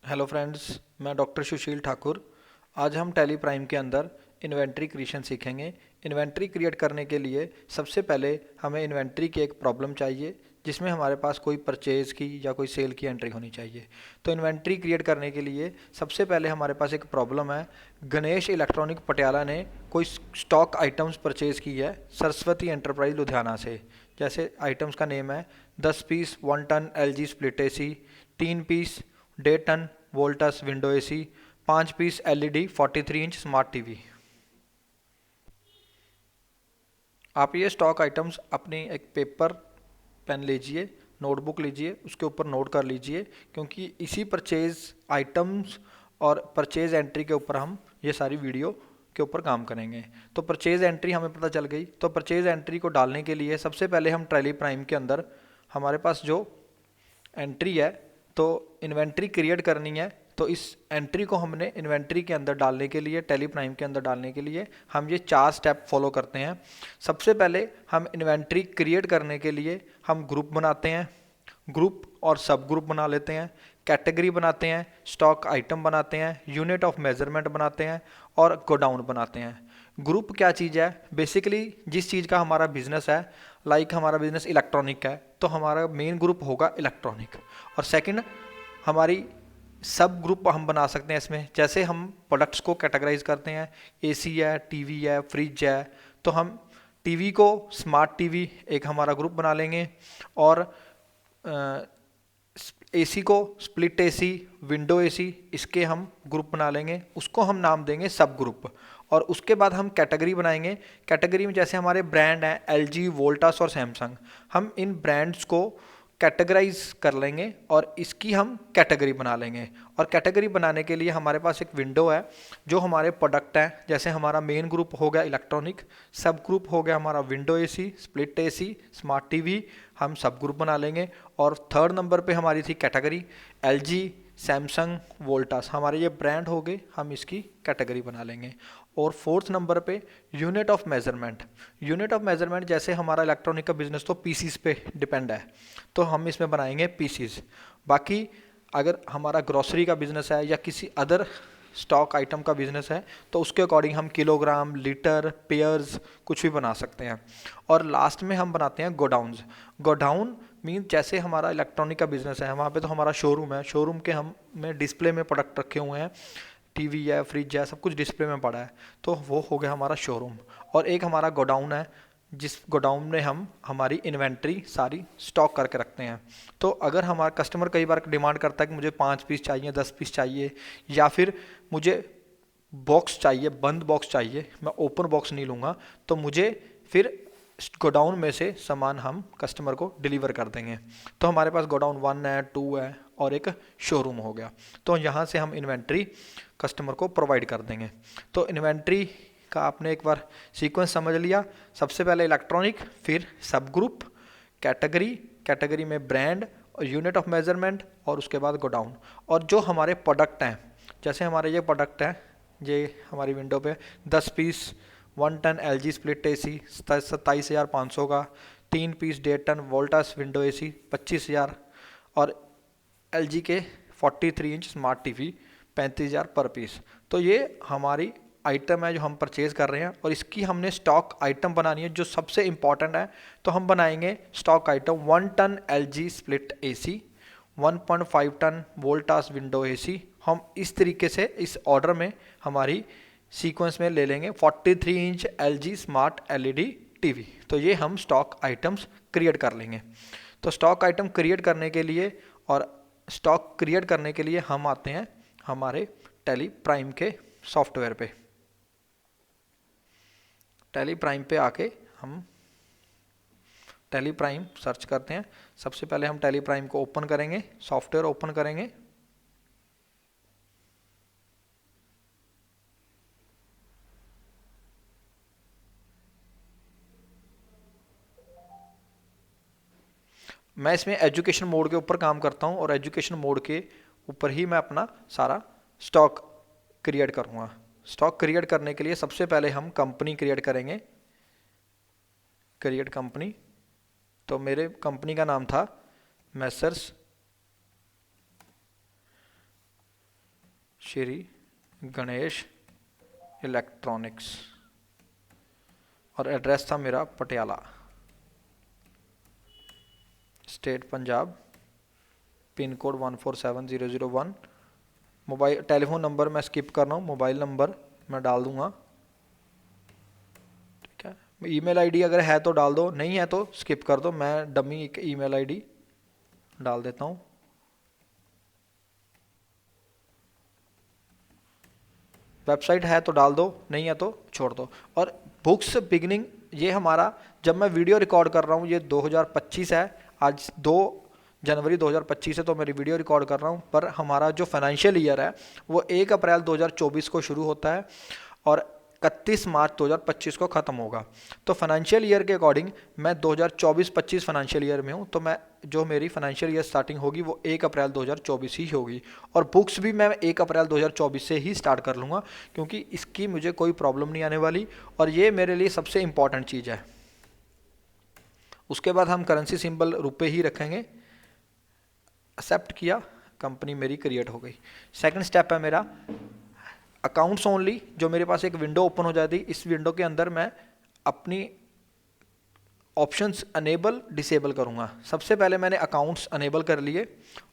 Hello friends, मैं doctor सुशील ठाकुर। आज हम टैली प्राइम के अंदर इन्वेंट्री क्रिएशन सीखेंगे। इन्वेंट्री क्रिएट करने के लिए सबसे पहले हमें इन्वेंट्री की एक प्रॉब्लम चाहिए जिसमें हमारे पास कोई परचेज़ की या कोई सेल की एंट्री होनी चाहिए। तो इन्वेंट्री क्रिएट करने के लिए सबसे पहले हमारे पास एक प्रॉब्लम है। गणेश इलेक्ट्रॉनिक पटियाला ने कोई स्टॉक आइटम्स परचेज़ की है सरस्वती एंटरप्राइज लुधियाना से। जैसे आइटम्स का नेम है 10 piece 1 ton LG split AC, 3 piece 1.5 ton Voltas window AC, 5 piece LED 43 inch smart TV. आप ये स्टॉक आइटम्स अपनी एक पेपर पेन लीजिए, नोटबुक लीजिए, उसके ऊपर नोट कर लीजिए, क्योंकि इसी परचेज आइटम्स और परचेज एंट्री के ऊपर हम ये सारी वीडियो के ऊपर काम करेंगे। तो परचेज एंट्री हमें पता चल गई। तो परचेज एंट्री को डालने के लिए सबसे पहले हम टैली प्राइम के अंदर हमारे पास जो एंट्री है, तो इन्वेंट्री क्रिएट करनी है। तो इस एंट्री को हमने इन्वेंट्री के अंदर डालने के लिए, टैली प्राइम के अंदर डालने के लिए हम ये 4 स्टेप फॉलो करते हैं। सबसे पहले हम इन्वेंट्री क्रिएट करने के लिए हम ग्रुप बनाते हैं, ग्रुप और सब ग्रुप बना लेते हैं, कैटेगरी बनाते हैं, स्टॉक आइटम बनाते हैं, यूनिट ऑफ मेजरमेंट बनाते हैं और गोडाउन बनाते हैं। ग्रुप क्या चीज़ है? बेसिकली जिस चीज़ का हमारा बिजनेस है, लाइक हमारा बिजनेस इलेक्ट्रॉनिक है, तो हमारा मेन ग्रुप होगा इलेक्ट्रॉनिक। और सेकंड, हमारी सब ग्रुप हम बना सकते हैं इसमें। जैसे हम प्रोडक्ट्स को कैटेगराइज करते हैं, AC है, टीवी है, फ्रिज है, तो हम टीवी को स्मार्ट टीवी एक हमारा ग्रुप बना लेंगे, और AC को स्प्लिट AC, विंडो AC, इसके हम ग्रुप बना लेंगे, उसको हम नाम देंगे सब ग्रुप। और उसके बाद हम कैटेगरी बनाएंगे। कैटेगरी में जैसे हमारे ब्रांड हैं LG, वोल्टास और सैमसंग, हम इन ब्रांड्स को कैटेगराइज कर लेंगे और इसकी हम कैटेगरी बना लेंगे। और कैटेगरी बनाने के लिए हमारे पास एक विंडो है जो हमारे प्रोडक्ट हैं। जैसे हमारा मेन ग्रुप हो गया इलेक्ट्रॉनिक, सब ग्रुप हो गया हमारा window AC, split AC, smart TV, हम सब ग्रुप बना लेंगे। और थर्ड नंबर पे हमारी थी कैटेगरी LG, सैमसंग, वोल्टास, हमारे ये ब्रांड हो गए, हम इसकी कैटेगरी बना लेंगे। और फोर्थ नंबर पे unit of measurement. Unit of measurement जैसे हमारा इलेक्ट्रॉनिक का बिजनेस तो पीसीस पे डिपेंड है, तो हम इसमें बनाएंगे पीसीस। बाकी अगर हमारा ग्रोसरी का बिजनेस है या किसी अदर स्टॉक आइटम का बिजनेस है, तो उसके अकॉर्डिंग हम किलोग्राम, लीटर, पेयर्स कुछ भी बना सकते हैं। और लास्ट में हम बनाते हैं गोडाउन्स। गोडाउन मीन जैसे हमारा इलेक्ट्रॉनिक का बिजनेस है, वहाँ पे तो हमारा शोरूम है, शोरूम के हम में डिस्प्ले में प्रोडक्ट रखे हुए हैं, टीवी है, फ्रिज है, सब कुछ डिस्प्ले में पड़ा है, तो वो हो गया हमारा शोरूम। और एक हमारा गोडाउन है जिस गोडाउन में हम हमारी इन्वेंट्री सारी स्टॉक करके रखते हैं। तो अगर हमारा कस्टमर कई बार डिमांड करता है कि मुझे 5 पीस चाहिए, 10 पीस चाहिए, या फिर मुझे बॉक्स चाहिए, बंद बॉक्स चाहिए, मैं ओपन बॉक्स नहीं लूँगा, तो मुझे फिर गोडाउन में से सामान हम कस्टमर को डिलीवर कर देंगे। तो हमारे पास गोडाउन 1 है, 2 है और एक शोरूम हो गया। तो यहाँ से हम इन्वेंट्री कस्टमर को प्रोवाइड कर देंगे। तो इन्वेंट्री का आपने एक बार सीक्वेंस समझ लिया। सबसे पहले इलेक्ट्रॉनिक, फिर सब ग्रुप, कैटेगरी, कैटेगरी में ब्रांड और यूनिट ऑफ मेजरमेंट, और उसके बाद गोडाउन। और जो हमारे प्रोडक्ट हैं, जैसे हमारे ये प्रोडक्ट हैं, ये हमारी विंडो पे 10 piece 1 ton LG split AC 27,500 का, 3 piece 1.5 ton Voltas window AC 25,000, और LG के 43 इंच स्मार्ट टीवी 35,000 पर पीस। तो ये हमारी आइटम है जो हम परचेज कर रहे हैं, और इसकी हमने स्टॉक आइटम बनानी है जो सबसे इंपॉर्टेंट है। तो हम बनाएंगे stock item 1 ton LG split AC, 1.5 ton Voltas window AC। हम इस तरीके से इस ऑर्डर में हमारी सीक्वेंस में ले लेंगे 43 inch LG smart LED TV. तो ये हम स्टॉक आइटम्स क्रिएट कर लेंगे। तो स्टॉक आइटम क्रिएट करने के लिए और स्टॉक क्रिएट करने के लिए हम आते हैं हमारे टैली प्राइम के सॉफ्टवेयर पे। टैली प्राइम पे आके हम टैली प्राइम सर्च करते हैं। सबसे पहले हम टैली प्राइम को ओपन करेंगे, सॉफ्टवेयर ओपन करेंगे। मैं इसमें एजुकेशन मोड के ऊपर काम करता हूँ, और एजुकेशन मोड के ऊपर ही मैं अपना सारा स्टॉक क्रिएट करूँगा। स्टॉक क्रिएट करने के लिए सबसे पहले हम कंपनी क्रिएट करेंगे, क्रिएट कंपनी। तो मेरे कंपनी का नाम था मैसर्स श्री गणेश इलेक्ट्रॉनिक्स और एड्रेस था मेरा Patiala, state Punjab, pin code 147001। Mobile telephone number मैं स्किप कर रहा हूँ, मोबाइल नंबर मैं डाल दूंगा, ठीक है। ईमेल आईडी अगर है तो डाल दो, नहीं है तो स्किप कर दो, मैं डमी एक ईमेल आईडी डाल देता हूँ। वेबसाइट है तो डाल दो, नहीं है तो छोड़ दो। और बुक्स बिगनिंग, ये हमारा जब मैं वीडियो रिकॉर्ड कर रहा हूँ ये 2025 है, आज 2 जनवरी 2025 है तो मेरी वीडियो रिकॉर्ड कर रहा हूँ, पर हमारा जो फाइनेंशियल ईयर है वो 1 अप्रैल 2024 को शुरू होता है और 31 मार्च 2025 को ख़त्म होगा। तो फाइनेंशियल ईयर के अकॉर्डिंग मैं 2024-25 फाइनेंशियल ईयर में हूँ, तो मैं जो मेरी फाइनेंशियल ईयर स्टार्टिंग होगी वो 1 अप्रैल 2024 ही होगी। और बुक्स भी मैं 1 अप्रैल 2024 से ही स्टार्ट कर लूँगा, क्योंकि इसकी मुझे कोई प्रॉब्लम नहीं आने वाली और ये मेरे लिए सबसे इम्पॉर्टेंट चीज़ है। उसके बाद हम करेंसी सिंबल रुपए ही रखेंगे, एक्सेप्ट किया, कंपनी मेरी क्रिएट हो गई। सेकंड स्टेप है मेरा अकाउंट्स ओनली, जो मेरे पास एक विंडो ओपन हो जाती, इस विंडो के अंदर मैं अपनी ऑप्शंस अनेबल डिसेबल करूंगा। सबसे पहले मैंने अकाउंट्स अनेबल कर लिए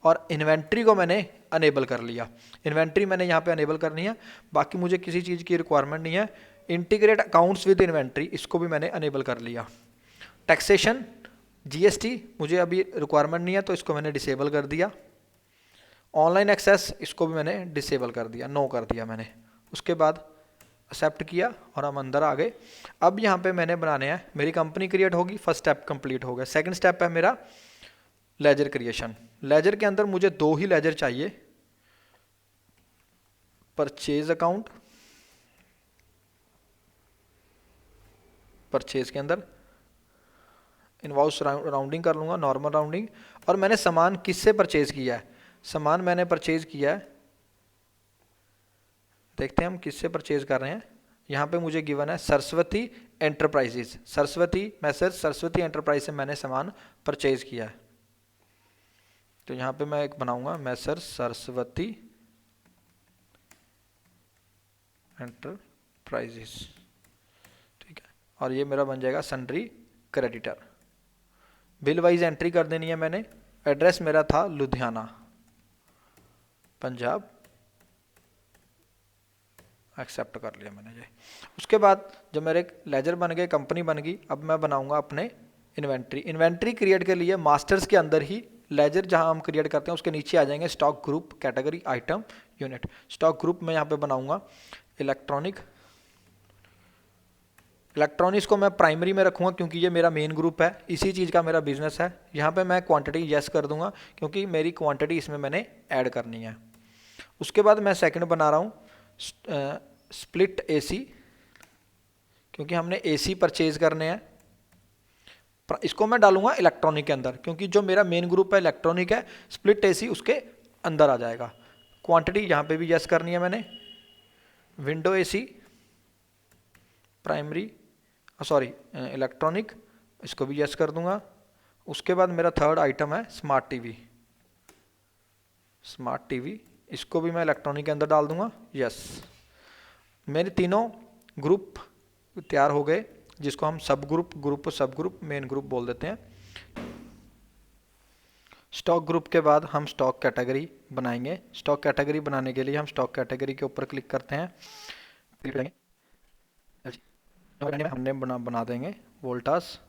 और इन्वेंट्री को मैंने अनेबल कर लिया। इन्वेंट्री मैंने यहाँ पे अनेबल करनी है, बाकी मुझे किसी चीज़ की रिक्वायरमेंट नहीं है। इंटीग्रेट अकाउंट्स विद इन्वेंट्री, इसको भी मैंने अनेबल कर लिया। टैक्सेशन जीएसटी मुझे अभी रिक्वायरमेंट नहीं है तो इसको मैंने डिसेबल कर दिया। ऑनलाइन एक्सेस इसको भी मैंने डिसेबल कर दिया, नो कर दिया मैंने। उसके बाद एक्सेप्ट किया और हम अंदर आ गए। अब यहाँ पे मैंने बनाने हैं, मेरी कंपनी क्रिएट होगी, फर्स्ट स्टेप कंप्लीट हो गया। सेकंड स्टेप है मेरा लेजर क्रिएशन। लेजर के अंदर मुझे 2 ही लेजर चाहिए, परचेज अकाउंट, परचेज के अंदर इनवॉइस राउंडिंग कर लूँगा, नॉर्मल राउंडिंग। और मैंने सामान किससे परचेज किया है, सामान मैंने परचेज किया है, देखते हैं हम किससे परचेज कर रहे हैं। यहाँ पे मुझे गिवन है Saraswati enterprises, Saraswati message Saraswati enterprise से मैंने सामान परचेज किया है। तो यहाँ पे मैं एक बनाऊंगा मैसर सरस्वती एंटरप्राइजेज, ठीक है। और ये मेरा बन जाएगा sundry creditor. Bill wise entry कर देनी है मैंने। एड्रेस मेरा था लुधियाना पंजाब, एक्सेप्ट कर लिया मैंने ये। उसके बाद जब मेरे लेजर बन गए, कंपनी बन गई, अब मैं बनाऊंगा अपने इन्वेंट्री। इन्वेंट्री क्रिएट के लिए मास्टर्स के अंदर ही लेजर जहां हम क्रिएट करते हैं उसके नीचे आ जाएंगे stock group, category, item, unit. Stock group में यहाँ पे बनाऊंगा इलेक्ट्रॉनिक्स को मैं प्राइमरी में रखूंगा क्योंकि ये मेरा मेन ग्रुप है, इसी चीज़ का मेरा बिजनेस है। यहाँ पे मैं क्वांटिटी यस कर दूंगा क्योंकि मेरी क्वांटिटी इसमें मैंने ऐड करनी है। उसके बाद मैं सेकंड बना रहा हूँ स्प्लिट एसी, क्योंकि हमने एसी परचेज करने हैं। इसको मैं डालूंगा इलेक्ट्रॉनिक के अंदर क्योंकि जो मेरा मेन ग्रुप है इलेक्ट्रॉनिक है, स्प्लिट एसी उसके अंदर आ जाएगा। क्वांटिटी यहाँ पे भी यस करनी है मैंने। विंडो एसी प्राइमरी इलेक्ट्रॉनिक, इसको भी यस कर दूंगा। उसके बाद मेरा थर्ड आइटम है स्मार्ट टीवी, स्मार्ट टीवी, इसको भी मैं इलेक्ट्रॉनिक के अंदर डाल दूंगा, यस। मेरे तीनों ग्रुप तैयार हो गए, जिसको हम सब ग्रुप सब ग्रुप मेन ग्रुप बोल देते हैं। स्टॉक ग्रुप के बाद हम स्टॉक कैटेगरी बनाएंगे। स्टॉक कैटेगरी बनाने के लिए हम स्टॉक कैटेगरी के ऊपर क्लिक करते हैं, क्लिक करेंगे, हमने बना देंगे वोल्टास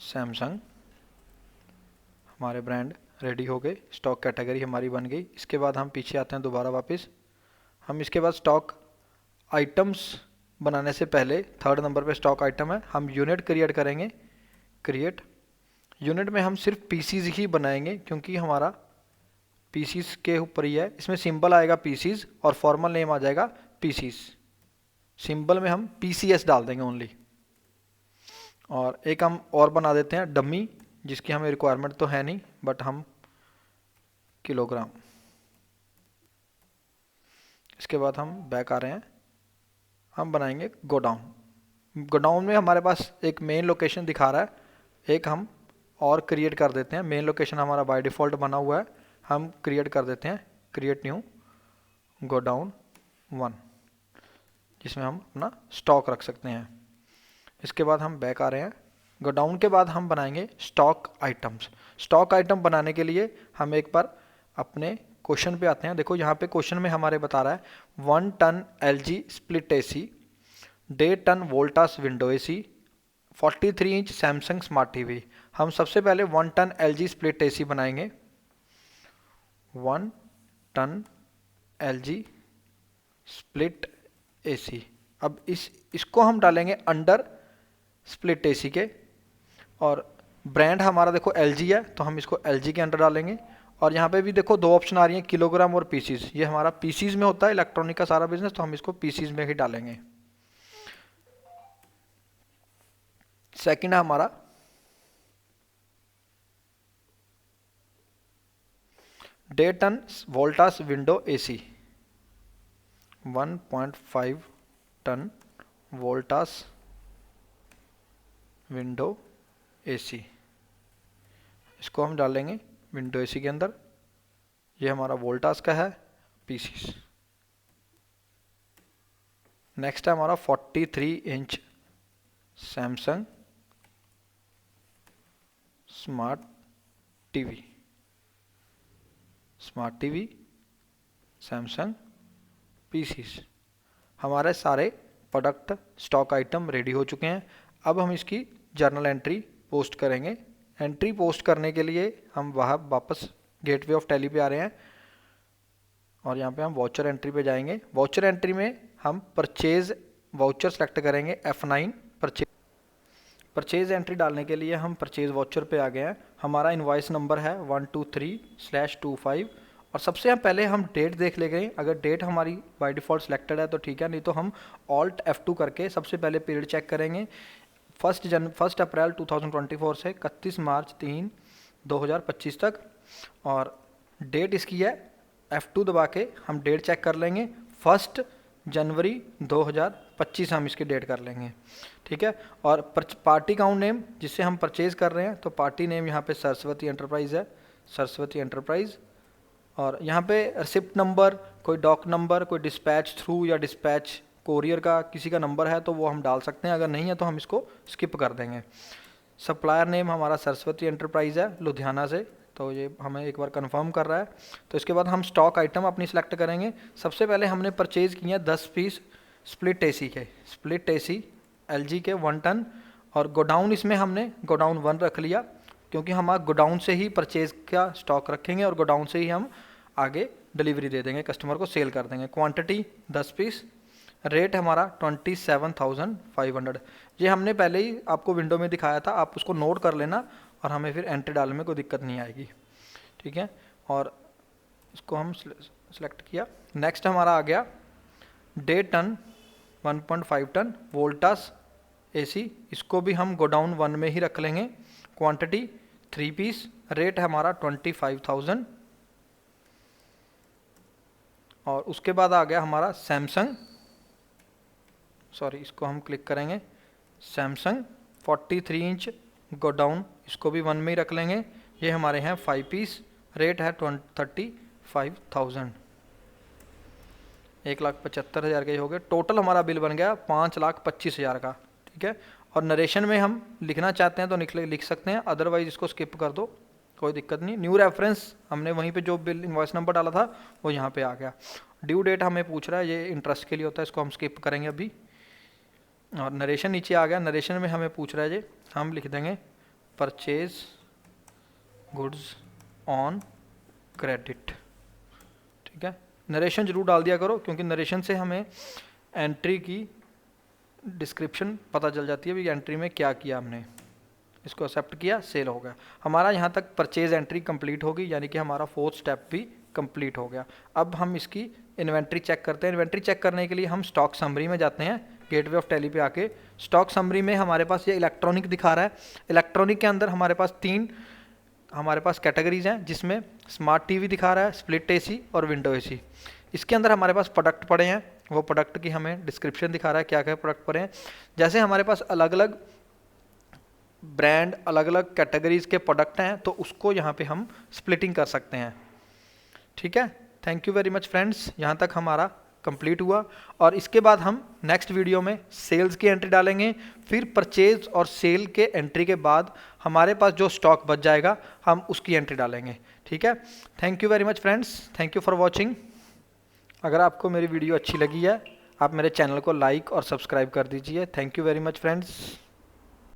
सैमसंग, हमारे ब्रांड रेडी हो गए, स्टॉक कैटेगरी हमारी बन गई। इसके बाद हम पीछे आते हैं दोबारा वापस। हम इसके बाद स्टॉक आइटम्स बनाने से पहले थर्ड नंबर पे स्टॉक आइटम है, हम यूनिट क्रिएट करेंगे। क्रिएट यूनिट में हम सिर्फ पीसीज ही बनाएंगे क्योंकि हमारा पीसीज के ऊपर ही है। इसमें सिंबल आएगा पीसीज और फॉर्मल नेम आ जाएगा पीसीज। सिंबल में हम पीसीएस डाल देंगे ओनली। और एक हम और बना देते हैं डमी, जिसकी हमें रिक्वायरमेंट तो है नहीं, बट हम किलोग्राम। इसके बाद हम बैक आ रहे हैं, हम बनाएंगे गोडाउन। गोडाउन में हमारे पास एक मेन लोकेशन दिखा रहा है, एक हम और क्रिएट कर देते हैं। मेन लोकेशन हमारा बाय डिफ़ॉल्ट बना हुआ है, हम क्रिएट कर देते हैं क्रिएट न्यू गोडाउन 1, जिसमें हम अपना स्टॉक रख सकते हैं। इसके बाद हम बैक आ रहे हैं। गोडाउन के बाद हम बनाएंगे स्टॉक आइटम्स। स्टॉक आइटम बनाने के लिए हम एक बार अपने क्वेश्चन पे आते हैं। देखो यहाँ पे क्वेश्चन में हमारे बता रहा है 1 ton LG split AC, 1.5 ton Voltas window AC, 43 inch Samsung smart TV. हम सबसे पहले 1 टन LG स्प्लिट AC बनाएंगे। 1 टन LG स्प्लिट AC। अब इसको हम डालेंगे अंडर स्प्लिट AC के, और ब्रांड हमारा देखो LG है तो हम इसको LG के अंडर डालेंगे। और यहाँ पे भी देखो दो ऑप्शन आ रही हैं, किलोग्राम और पीसीज। ये हमारा पीसीज में होता है इलेक्ट्रॉनिक का सारा बिजनेस, तो हम इसको पीसीज में ही डालेंगे। सेकंड है हमारा 1.5 ton Voltas window AC, 1.5 ton Voltas window AC। इसको हम डालेंगे विंडो AC के अंदर। ये हमारा वोल्टास का है पीसीस। नेक्स्ट है हमारा 43 inch Samsung smart TV, Samsung pieces. हमारे सारे प्रोडक्ट स्टॉक आइटम रेडी हो चुके हैं। अब हम इसकी जर्नल एंट्री पोस्ट करेंगे। एंट्री पोस्ट करने के लिए हम वहाँ वापस गेटवे ऑफ टैली पे आ रहे हैं, और यहाँ पे हम वाउचर एंट्री पे जाएंगे। वाउचर एंट्री में हम परचेज वाउचर सेलेक्ट करेंगे F9 परचेज एंट्री डालने के लिए हम परचेज वाउचर पे आ गए हैं। हमारा इनवॉइस नंबर है 123/25, और सबसे पहले हम डेट देख ले गए। अगर डेट हमारी बाय डिफ़ॉल्ट सिलेक्टेड है तो ठीक है, नहीं तो हम Alt F2 करके सबसे पहले पीरियड चेक करेंगे। 1 अप्रैल 2024 से 31 मार्च 2025 तक, और डेट इसकी है F2 दबा के हम डेट चेक कर लेंगे। 1 जनवरी 2025 हम इसकी डेट कर लेंगे, ठीक है। और पार्टी काउंट नेम जिससे हम परचेज कर रहे हैं, तो पार्टी नेम यहाँ पे सरस्वती एंटरप्राइज है, सरस्वती एंटरप्राइज। और यहाँ पे रिसिप्ट नंबर, कोई डॉक नंबर, कोई डिस्पैच थ्रू या डिस्पैच कोरियर का किसी का नंबर है तो वो हम डाल सकते हैं, अगर नहीं है तो हम इसको स्किप कर देंगे। सप्लायर नेम हमारा सरस्वती एंटरप्राइज है लुधियाना से, तो ये हमें एक बार कंफर्म कर रहा है। तो इसके बाद हम स्टॉक आइटम अपनी सिलेक्ट करेंगे। सबसे पहले हमने परचेज किए हैं 10 पीस स्प्लिट AC के, स्प्लिट AC LG के 1 टन, और गोडाउन इसमें हमने गोडाउन 1 रख लिया, क्योंकि हम गोडाउन से ही परचेज का स्टॉक रखेंगे और गोडाउन से ही हम आगे डिलीवरी दे देंगे, कस्टमर को सेल कर देंगे। क्वांटिटी 10 पीस, रेट हमारा 27,500। ये हमने पहले ही आपको विंडो में दिखाया था, आप उसको नोट कर लेना, और हमें फिर एंट्री डालने में कोई दिक्कत नहीं आएगी, ठीक है। और इसको हम सेलेक्ट किया। नेक्स्ट हमारा आ गया 1.5 टन 1.5 टन वोल्टास AC, इसको भी हम गोडाउन 1 में ही रख लेंगे। क्वांटिटी 3 पीस, रेट हमारा 25,000। और उसके बाद आ गया हमारा सैमसंग, सॉरी इसको हम क्लिक करेंगे, सैमसंग 43 इंच गोडाउन, इसको भी 1 में ही रख लेंगे। ये हमारे हैं 5 पीस, रेट है 35,000। 1,75,000 के हो गए। टोटल हमारा बिल बन गया 5,25,000 का, ठीक है। और नरेशन में हम लिखना चाहते हैं तो लिख सकते हैं, अदरवाइज इसको स्किप कर दो, कोई दिक्कत नहीं। न्यू रेफरेंस हमने वहीं पे जो बिल इनवॉइस नंबर डाला था वो यहाँ पे आ गया। ड्यू डेट हमें पूछ रहा है, ये इंटरेस्ट के लिए होता है, इसको हम स्किप करेंगे अभी। और नरेशन नीचे आ गया। नरेशन में हमें पूछ रहा है जी, हम लिख देंगे परचेज गुड्स ऑन क्रेडिट, ठीक है। नरेशन जरूर डाल दिया करो, क्योंकि नरेशन से हमें एंट्री की डिस्क्रिप्शन पता चल जाती है भी एंट्री में क्या किया हमने। इसको एक्सेप्ट किया, सेल हो गया हमारा। यहाँ तक परचेज एंट्री कंप्लीट होगी, यानी कि हमारा 4th स्टेप भी कंप्लीट हो गया। अब हम इसकी इन्वेंट्री चेक करते हैं। इन्वेंट्री चेक करने के लिए हम स्टॉक समरी में जाते हैं, गेटवे ऑफ टैली पे आके। स्टॉक समरी में हमारे पास ये इलेक्ट्रॉनिक दिखा रहा है। इलेक्ट्रॉनिक के अंदर हमारे पास 3 कैटेगरीज हैं, जिसमें स्मार्ट टीवी दिखा रहा है, स्प्लिट AC और विंडो AC। इसके अंदर हमारे पास प्रोडक्ट पड़े हैं, वो प्रोडक्ट की हमें डिस्क्रिप्शन दिखा रहा है क्या क्या प्रोडक्ट पड़े हैं। जैसे हमारे पास अलग अलग ब्रांड, अलग अलग कैटेगरीज के प्रोडक्ट हैं, तो उसको यहाँ पे हम स्प्लिटिंग कर सकते हैं, ठीक है। Thank you very much friends, यहाँ तक हमारा कंप्लीट हुआ। और इसके बाद हम नेक्स्ट वीडियो में सेल्स की एंट्री डालेंगे, फिर परचेज और सेल के एंट्री के बाद हमारे पास जो स्टॉक बच जाएगा हम उसकी एंट्री डालेंगे। ठीक है, thank you very much friends, thank you for watching. अगर आपको मेरी वीडियो अच्छी लगी है आप मेरे चैनल को लाइक और सब्सक्राइब कर दीजिए। Thank you very much friends.